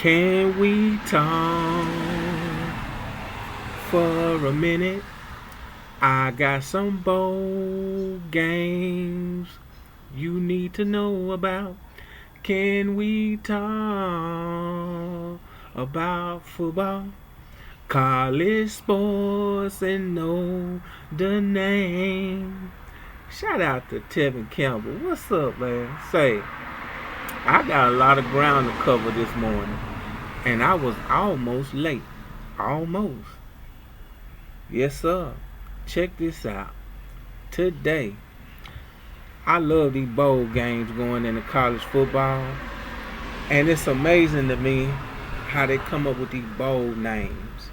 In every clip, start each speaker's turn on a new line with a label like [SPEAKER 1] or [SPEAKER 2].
[SPEAKER 1] Can we talk for a minute? I got some bold games you need to know about. Can we talk about football? College sports and know the name. Shout out to Tevin Campbell. What's up, man? Say, I got a lot of ground to cover this morning, and I was almost late. Almost. Yes, sir. Check this out. Today, I love these bowl games going into college football, and it's amazing to me how they come up with these bold names.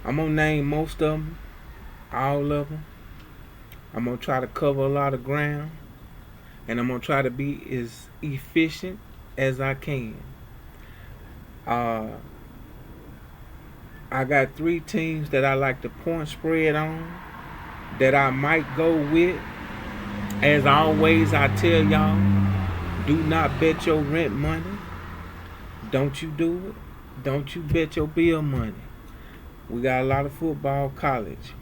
[SPEAKER 1] I'm gonna name most of them, all of them. I'm gonna try to cover a lot of ground, and I'm gonna try to be as efficient as I can. Uh, I got three teams that I like to point spread on that I might go with. As always, I tell y'all, do not bet your rent money. Don't you do it. Don't you bet your bill money. We got a lot of football college.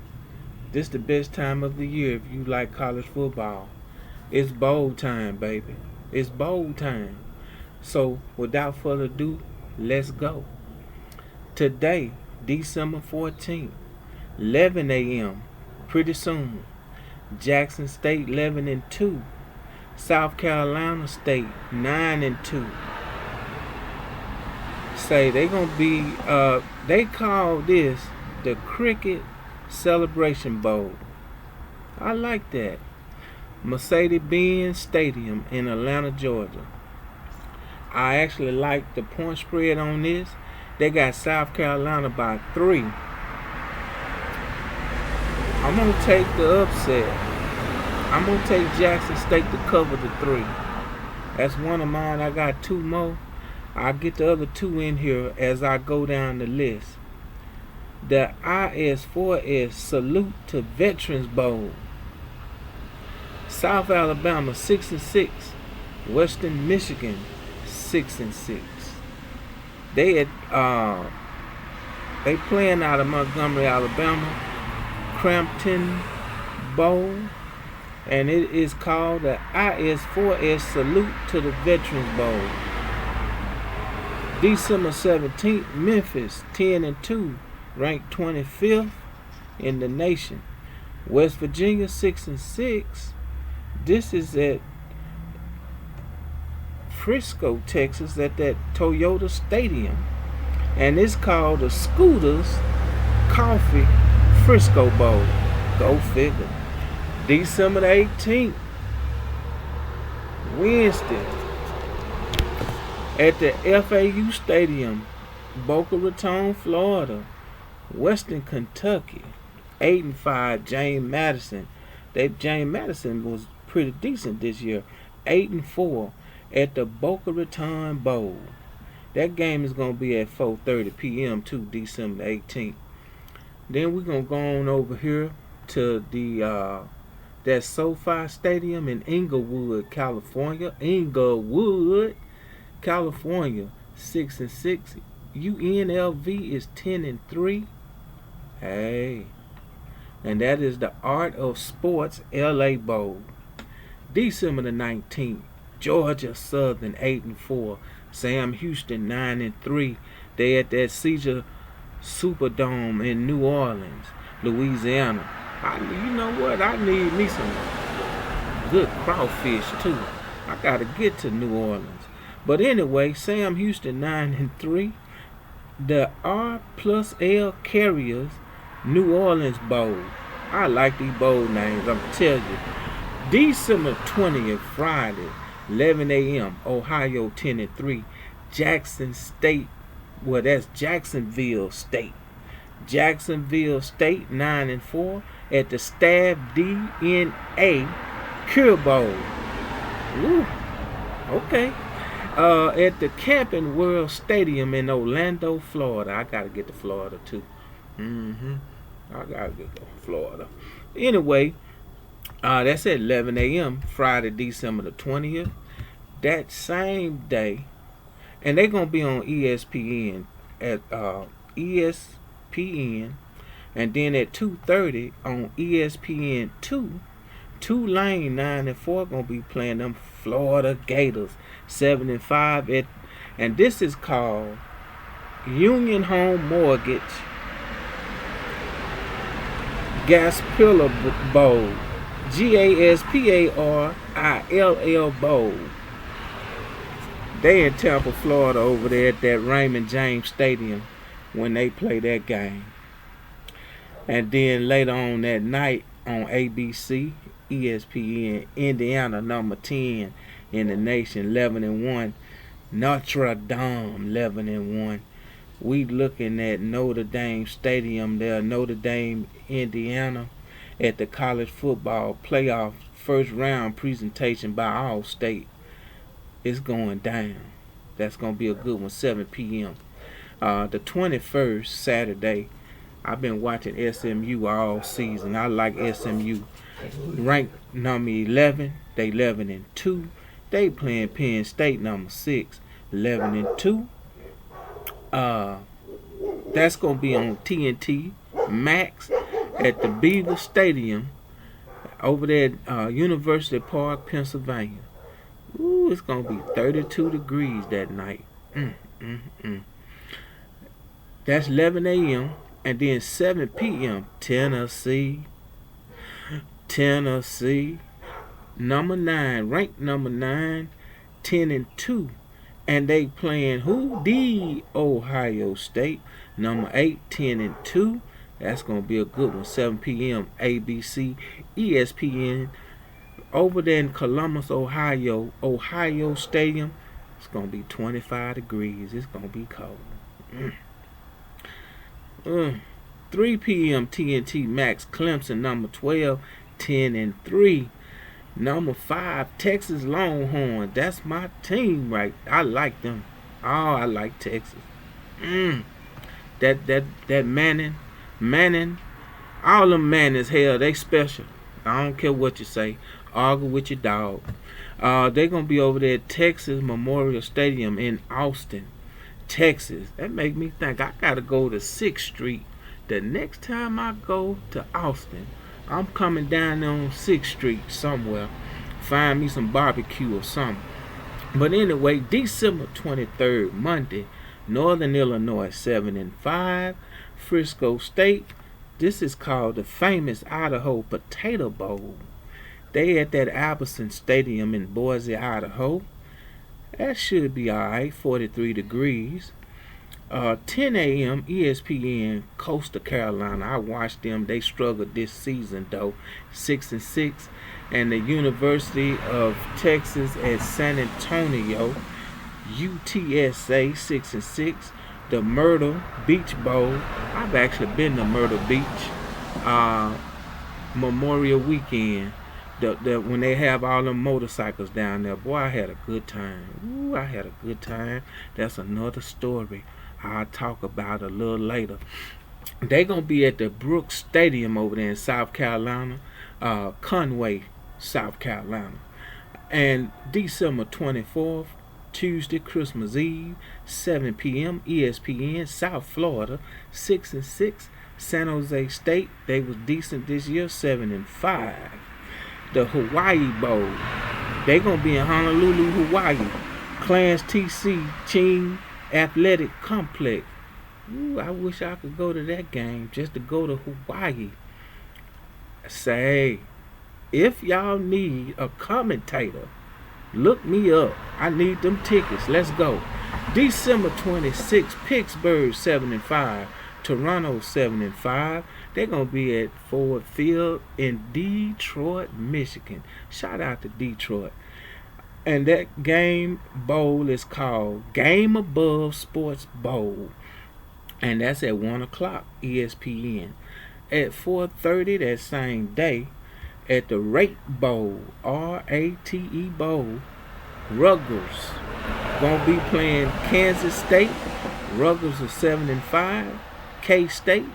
[SPEAKER 1] This the best time of the year if you like college football. It's bowl time, baby. It's bowl time. So, without further ado, let's go. Today, December 14th, 11 a.m. Pretty soon, Jackson State 11-2, South Carolina State 9-2. Say they gonna be. They call this the Cricket Celebration Bowl. I like that. Mercedes-Benz Stadium in Atlanta, Georgia. I actually like the point spread on this. They got South Carolina by 3. I'm going to take the upset. I'm going to take Jackson State to cover the 3. That's one of mine. I got 2 more. I'll get the other 2 in here as I go down the list. The IS4S Salute to Veterans Bowl. South Alabama 6-6. Western Michigan 6-6. They playing out of Montgomery, Alabama, Crampton Bowl, and it is called the IS4S Salute to the Veterans Bowl. December 17th, Memphis 10-2, ranked 25th in the nation. West Virginia 6-6. This is at Frisco, Texas, at that Toyota Stadium, and it's called the Scooters Coffee Frisco Bowl. Go figure. December the 18th, Wednesday, at the FAU Stadium, Boca Raton, Florida, Western Kentucky, 8-5, James Madison. James Madison was pretty decent this year, 8-4. At the Boca Raton Bowl. That game is going to be at 4:30 p.m. too, December 18th. Then we're going to go on over here to the that SoFi Stadium in Inglewood, California. 6-6. UNLV is 10-3. Hey. And that is the Art of Sports LA Bowl. December the 19th. Georgia Southern 8-4, Sam Houston 9-3. They at that Caesar Superdome in New Orleans, Louisiana. You know what? I need me some good crawfish too. I gotta get to New Orleans. But anyway, Sam Houston 9-3. The R plus L Carriers New Orleans Bowl. I like these bowl names. I'm telling you. December 20th, Friday. 11 a.m. Ohio 10-3. Jackson State. Well, that's Jacksonville State. Jacksonville State 9-4 at the Staff DNA Cure Bowl. Ooh, okay. At the Camping World Stadium in Orlando, Florida. I gotta get to Florida too. I gotta get to Florida. Anyway. That's at 11 a.m. Friday, December the 20th. That same day, and they're gonna be on ESPN at ESPN, and then at 2:30 on ESPN two. Tulane 9-4 gonna be playing them Florida Gators 7-5 at, and this is called Union Home Mortgage Gasparilla Bowl, GASPARILL Bowl. They in Tampa, Florida, over there at that Raymond James Stadium when they play that game. And then later on that night on ABC, ESPN, Indiana number 10 in the nation, 11-1. Notre Dame, 11-1. We looking at Notre Dame Stadium there, Notre Dame, Indiana, at the college football playoff first round presentation by Allstate. It's going down. That's going to be a good one, 7 p.m. The 21st, Saturday, I've been watching SMU all season. I like SMU. Ranked number 11, they 11-2. They playing Penn State number 6, 11-2. That's gonna be on TNT Max at the Beaver Stadium over there at University Park, Pennsylvania. Ooh, it's gonna be 32 degrees that night. That's 11 a.m. and then 7 p.m. Tennessee, number 9, ranked number 9, 10-2. And they playing who? The Ohio State, number 8, 10-2. That's going to be a good one. 7 p.m. ABC, ESPN. Over there in Columbus, Ohio Stadium, it's going to be 25 degrees. It's going to be cold. 3 p.m. TNT Max, Clemson, number 12, 10-3. Number 5, Texas Longhorn. That's my team, right? I like them. Oh, I like Texas. That Manning, all them Mannings, hell, they special. I don't care what you say. Argue with your dog. They're gonna be over there at Texas Memorial Stadium in Austin, Texas. That make me think I gotta go to 6th Street. The next time I go to Austin, I'm coming down there on 6th Street somewhere. Find me some barbecue or something. But anyway, December 23rd, Monday, Northern Illinois 7-5. Frisco State. This is called the famous Idaho Potato Bowl. They at that Albertson Stadium in Boise, Idaho. That should be alright, 43 degrees. 10 a.m. ESPN, Coastal Carolina. I watched them. They struggled this season though, 6-6. And the University of Texas at San Antonio, UTSA, 6-6. The Myrtle Beach Bowl. I've actually been to Myrtle Beach. Memorial Weekend. When they have all them motorcycles down there, boy, I had a good time. Ooh, I had a good time. That's another story I'll talk about a little later. They're going to be at the Brooks Stadium over there in South Carolina, Conway, South Carolina. And December 24th, Tuesday, Christmas Eve, 7 p.m., ESPN, South Florida, 6-6. San Jose State, they was decent this year, 7-5. The Hawaii Bowl, they going to be in Honolulu, Hawaii. Clarence TC Ching Athletic Complex. Ooh, I wish I could go to that game just to go to Hawaii. Say, if y'all need a commentator, look me up. I need them tickets. Let's go. December 26th, Pittsburgh 7-5, Toronto 7-5. They're going to be at Ford Field in Detroit, Michigan. Shout out to Detroit. And that game bowl is called Game Above Sports Bowl. And that's at 1 o'clock, ESPN. At 4:30 that same day, at the Rate Bowl, R-A-T-E Bowl, Rutgers gonna be playing Kansas State. Rutgers are 7-5. K-State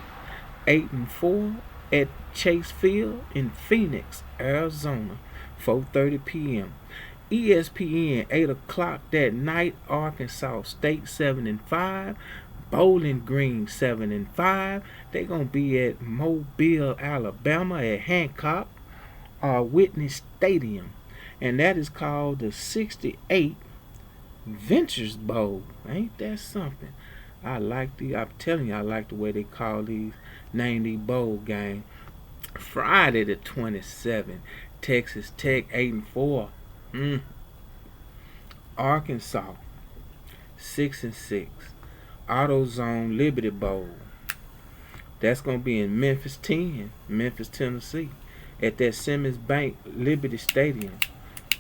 [SPEAKER 1] 8-4 at Chase Field in Phoenix, Arizona, 4:30 p.m. ESPN 8 o'clock that night. Arkansas State 7-5. Bowling Green 7-5. They're gonna be at Mobile, Alabama at Hancock Whitney Stadium, and that is called the 68 Ventures Bowl. Ain't that something? I'm telling you, I like the way they call these, name these bowl games. Friday the 27th, Texas Tech 8-4. Arkansas 6-6. AutoZone Liberty Bowl. That's gonna be in Memphis, Tennessee, at that Simmons Bank Liberty Stadium.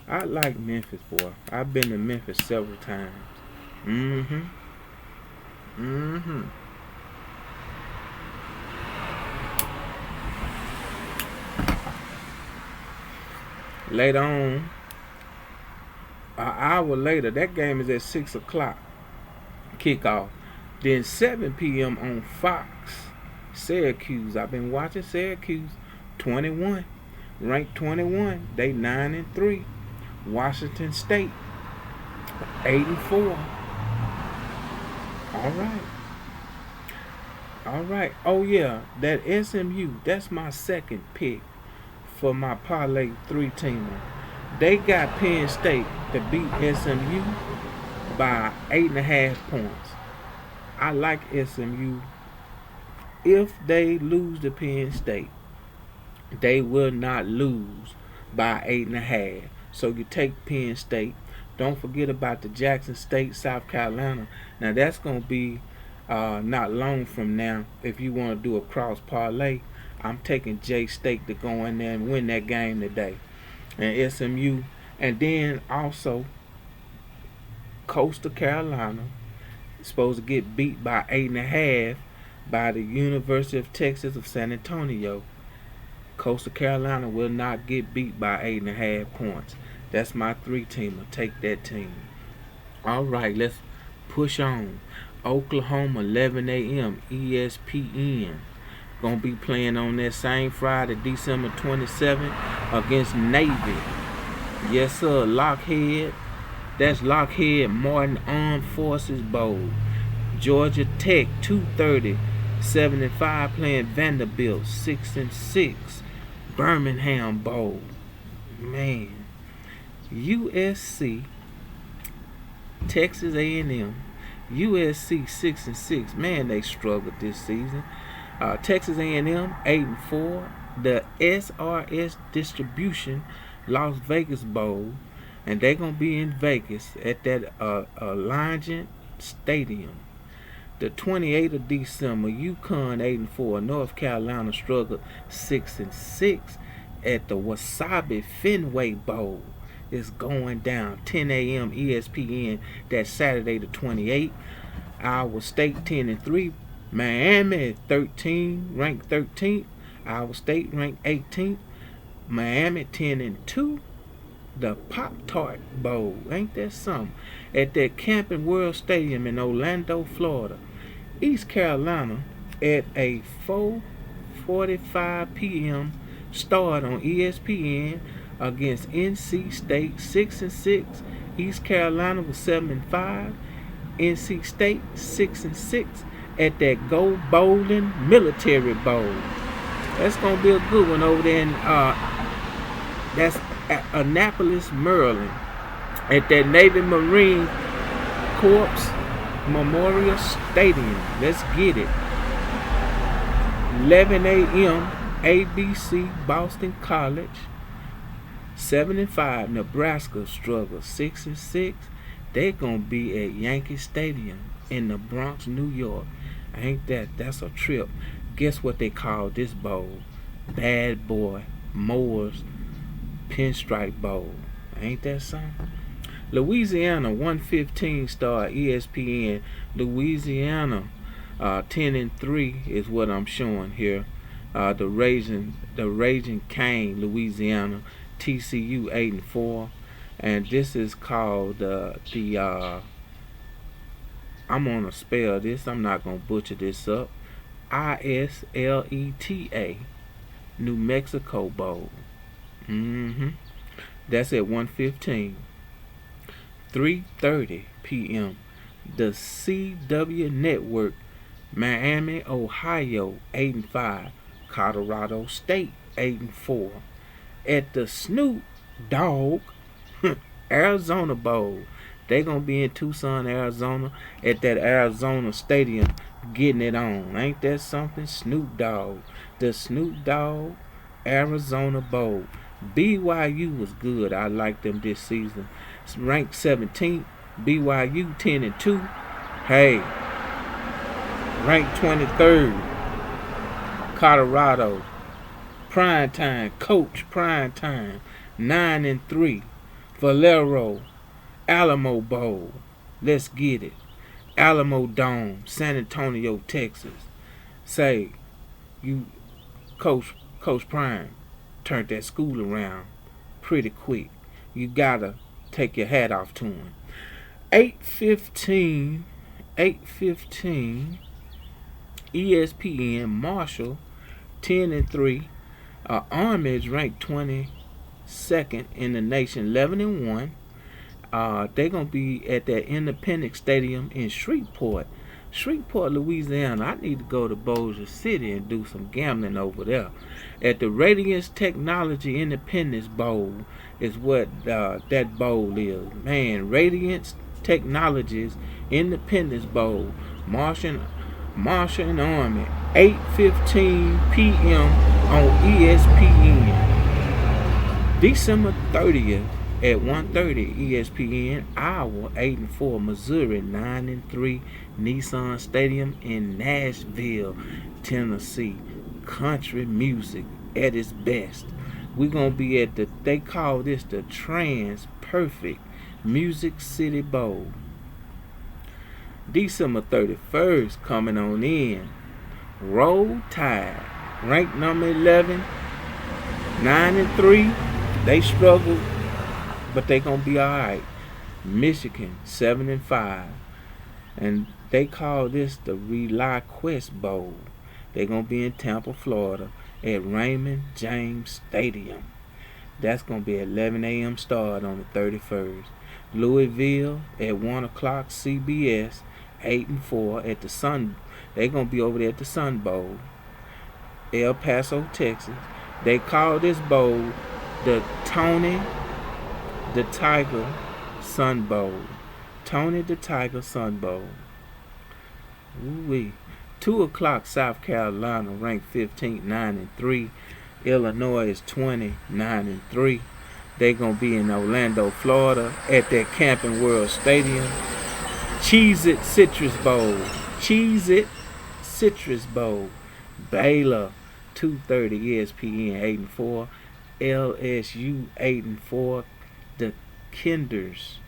[SPEAKER 1] I like Memphis, boy. I've been to Memphis several times. Later on, an hour later, that game is at 6 o'clock kickoff. Then 7 p.m. on Fox, Syracuse. I've been watching Syracuse. 21, ranked 21. They 9-3. Washington State 8-4. All right. Oh yeah, that SMU. That's my second pick for my parlay 3-teamer. They got Penn State to beat SMU by 8.5 points. I like SMU. If they lose to Penn State, they will not lose by 8.5. So you take Penn State. Don't forget about the Jackson State, South Carolina. Now that's going to be not long from now. If you want to do a cross parlay, I'm taking J State to go in there and win that game today. And SMU. And then also Coastal Carolina is supposed to get beat by 8.5 by the University of Texas of San Antonio. Coastal Carolina will not get beat by 8.5 points. That's my 3-teamer. Take that team. All right, let's push on. Oklahoma, 11 a.m. ESPN. Gonna be playing on that same Friday, December 27th, against Navy. Yes, sir. Lockheed. That's Lockheed Martin Armed Forces Bowl. Georgia Tech, 2:30, 7-5, playing Vanderbilt, 6-6. Birmingham Bowl. Man. USC, Texas A&M. USC 6-6. Man, they struggled this season. Texas A&M 8-4. The SRS Distribution Las Vegas Bowl, and they're gonna be in Vegas at that Allegiant Stadium. The 28th of December, UConn 8-4. North Carolina struggled 6-6 at the Wasabi Fenway Bowl. It's going down 10 a.m. ESPN. That's Saturday the 28th. Iowa State 10-3. Miami 13, ranked 13th. Iowa State ranked 18th. Miami 10-2. The Pop-Tart Bowl, ain't that something? At that Camping World Stadium in Orlando, Florida. East Carolina at a 4:45 p.m. start on ESPN against NC State, 6-6. East Carolina was 7-5. NC State 6-6 at that Go Bowling Military Bowl. That's gonna be a good one over there in that's at Annapolis, Maryland, at that Navy Marine Corps Memorial Stadium. Let's get it. 11 a.m. ABC Boston College. 7-5. Nebraska struggles 6-6. They're gonna be at Yankee Stadium in the Bronx, New York. Ain't that's a trip. Guess what they call this bowl? Bad Boy Moore's Pinstripe Bowl. Ain't that something? Louisiana 1:15 start ESPN. Louisiana 10-3 is what I'm showing here. The Raging Cane, Louisiana. TCU 8-4, and this is called I'm gonna spell this. I'm not gonna butcher this up. ISLETA, New Mexico Bowl. That's at 1:15. 3:30 p.m. The CW Network, Miami, Ohio, 8-5. Colorado State, 8-4. At the Snoop Dogg Arizona Bowl, they gonna be in Tucson, Arizona, at that Arizona Stadium, getting it on. Ain't that something? Snoop Dogg, the Snoop Dogg Arizona Bowl. BYU was good. I like them this season. It's ranked 17th. BYU 10-2. Hey, ranked 23rd. Colorado. Prime time. Coach prime time. 9-3. Valero. Alamo Bowl. Let's get it. Alamo Dome. San Antonio, Texas. Say, you, Coach Prime, turned that school around pretty quick. You gotta take your hat off to him. 8:15 ESPN Marshall 10-3. Army is ranked 22nd in the nation, 11-1. They're gonna be at that Independence Stadium in Shreveport, Louisiana. I need to go to Bossier City and do some gambling over there. At the Radiance Technology Independence Bowl is what that bowl is. Man, Radiance Technologies Independence Bowl, Marshall and Army, 8:15 p.m. on ESPN. December 30th at 1:30 ESPN. Iowa 8-4, Missouri 9-3. Nissan Stadium in Nashville, Tennessee. Country music at its best. We're gonna be at they call this the Trans Perfect Music City Bowl. December 31st coming on in. Roll Tide, ranked number 11, 9-3. They struggled, but they gonna be all right. Michigan 7-5, and they call this the Rely Quest Bowl. They gonna be in Tampa, Florida, at Raymond James Stadium. That's gonna be 11 a.m. start on the 31st. Louisville at 1 o'clock. CBS 8-4 at the Sun. They gonna be over there at the Sun Bowl. El Paso, Texas. They call this bowl the Tony the Tiger Sun Bowl. Tony the Tiger Sun Bowl. Ooh-wee. 2 o'clock, South Carolina, ranked 15th, 9-3. Illinois is 20, 9-3. They're going to be in Orlando, Florida, at their Camping World Stadium. Cheez-It Citrus Bowl. Cheez-It Citrus Bowl. Baylor, 2:30 ESPN, 8-4. LSU, 8-4. The Kinders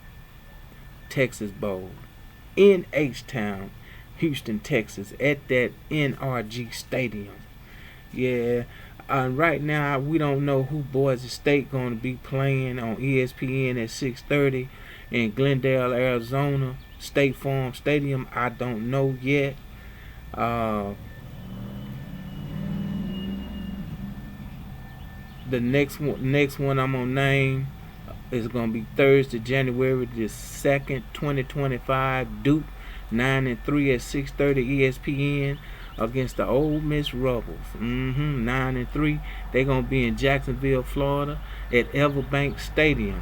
[SPEAKER 1] Texas Bowl in H-Town, Houston, Texas, at that NRG Stadium. Yeah, right now we don't know who Boise State going to be playing on ESPN at 6:30 in Glendale, Arizona, State Farm Stadium. I don't know yet. The next one I'm gonna name is gonna be Thursday, January the 2nd, 2025. Duke 9-3 at 6:30 ESPN against the Ole Miss Rebels. 9-3. They're gonna be in Jacksonville, Florida, at Everbank Stadium,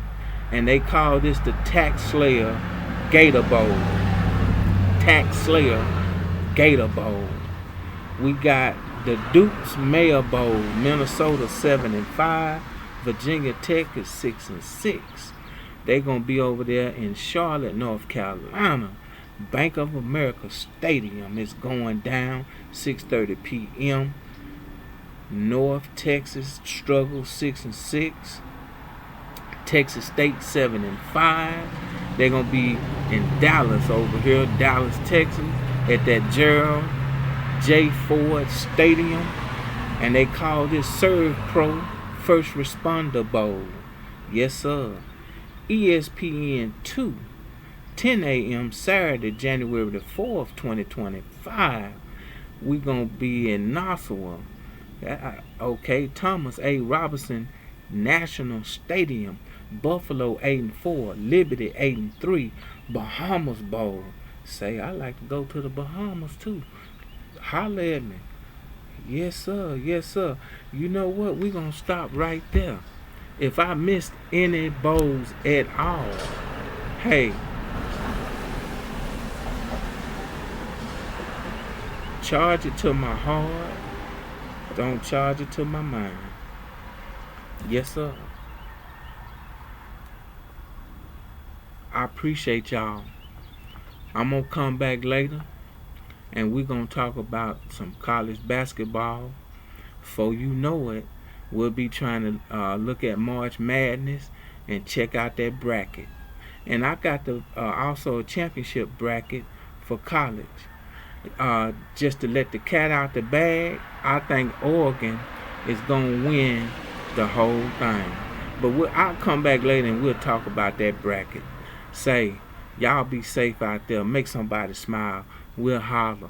[SPEAKER 1] and they call this the Tax Slayer Gator Bowl. Tax Slayer Gator Bowl. We got the Duke's Mayor Bowl, Minnesota 7-5. Virginia Tech is 6-6. They're gonna be over there in Charlotte, North Carolina. Bank of America Stadium is going down, 6:30 p.m. North Texas struggles, 6-6. Texas State 7-5. They're gonna be in Dallas over here, Dallas, Texas, at that Gerald J. Ford Stadium, and they call this Serve Pro First Responder Bowl. Yes, sir. ESPN 2, 10 a.m. Saturday, January the 4th, 2025. We're going to be in Nassau. Okay, Thomas A. Robinson National Stadium, Buffalo 8-4, Liberty 8-3, Bahamas Bowl. Say, I like to go to the Bahamas too. Holler at me. Yes, sir. Yes, sir. You know what? We're going to stop right there. If I missed any bowls at all, hey, charge it to my heart. Don't charge it to my mind. Yes, sir. I appreciate y'all. I'm going to come back later and we're going to talk about some college basketball. Before you know it, we'll be trying to look at March Madness and check out that bracket. And I got also a championship bracket for college. Just to let the cat out the bag, I think Oregon is going to win the whole thing. But I'll come back later and we'll talk about that bracket. Say, y'all be safe out there. Make somebody smile. We'll holler.